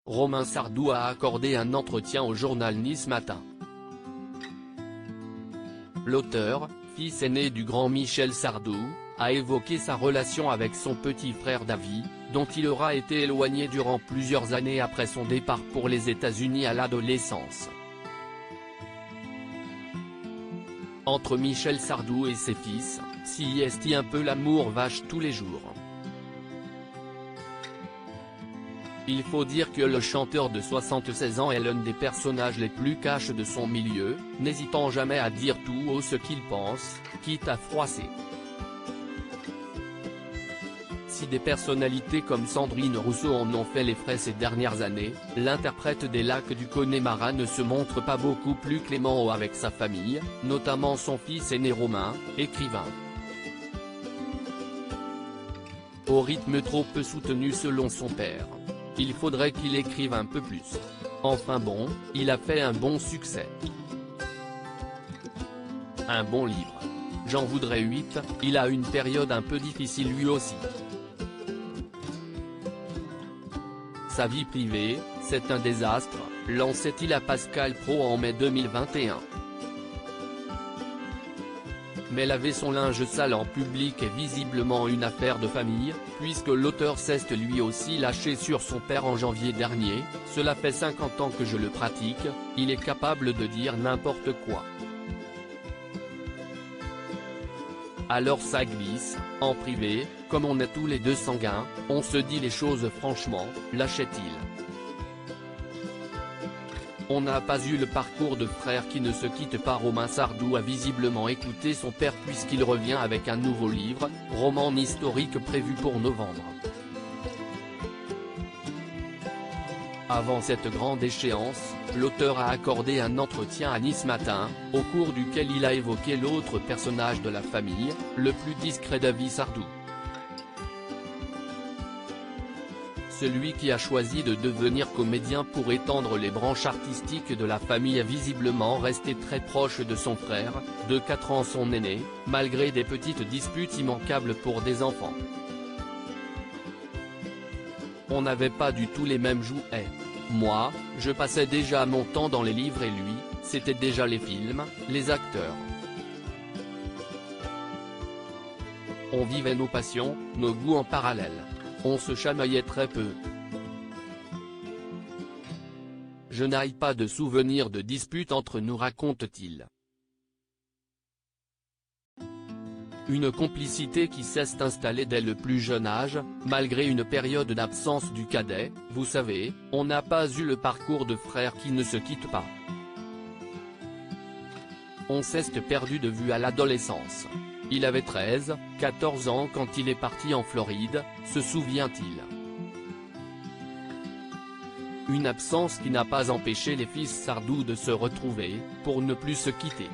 Romain Sardou a accordé un entretien au journal Nice Matin. L'auteur, fils aîné du grand Michel Sardou, a évoqué sa relation avec son petit frère David, dont il aura été éloigné durant plusieurs années après son départ pour les États-Unis à l'adolescence. Entre Michel Sardou et ses fils, s'y est un peu l'amour vache tous les jours. Il faut dire que le chanteur de 76 ans est l'un des personnages les plus cash de son milieu, n'hésitant jamais à dire tout haut ce qu'il pense, quitte à froisser. Si des personnalités comme Sandrine Rousseau en ont fait les frais ces dernières années, l'interprète des Lacs du Connemara ne se montre pas beaucoup plus clément avec sa famille, notamment son fils aîné Romain, écrivain. Au rythme trop peu soutenu selon son père. Il faudrait qu'il écrive un peu plus. Enfin bon, il a fait un bon succès. Un bon livre. J'en voudrais 8, il a une période un peu difficile lui aussi. Sa vie privée, c'est un désastre, lançait-il à Pascal Praud en mai 2021. Mais laver son linge sale en public est visiblement une affaire de famille, puisque l'auteur s'est lui aussi lâché sur son père en janvier dernier. Cela fait 50 ans que je le pratique, il est capable de dire n'importe quoi. Alors ça glisse, en privé, comme on est tous les deux sanguins, on se dit les choses franchement, lâchait-il. On n'a pas eu le parcours de frère qui ne se quitte pas. Romain Sardou a visiblement écouté son père puisqu'il revient avec un nouveau livre, roman historique prévu pour novembre. Avant cette grande échéance, l'auteur a accordé un entretien à Nice Matin, au cours duquel il a évoqué l'autre personnage de la famille, le plus discret David Sardou. Celui qui a choisi de devenir comédien pour étendre les branches artistiques de la famille est visiblement resté très proche de son frère, de 4 ans son aîné, malgré des petites disputes immanquables pour des enfants. On n'avait pas du tout les mêmes jouets. Moi, je passais déjà mon temps dans les livres et lui, c'était déjà les films, les acteurs. On vivait nos passions, nos goûts en parallèle. On se chamaillait très peu. Je n'ai pas de souvenir de dispute entre nous, raconte-t-il. Une complicité qui s'est installée dès le plus jeune âge, malgré une période d'absence du cadet. Vous savez, on n'a pas eu le parcours de frères qui ne se quittent pas. On s'est perdu de vue à l'adolescence. Il avait 13, 14 ans quand il est parti en Floride, se souvient-il. Une absence qui n'a pas empêché les fils Sardou de se retrouver, pour ne plus se quitter.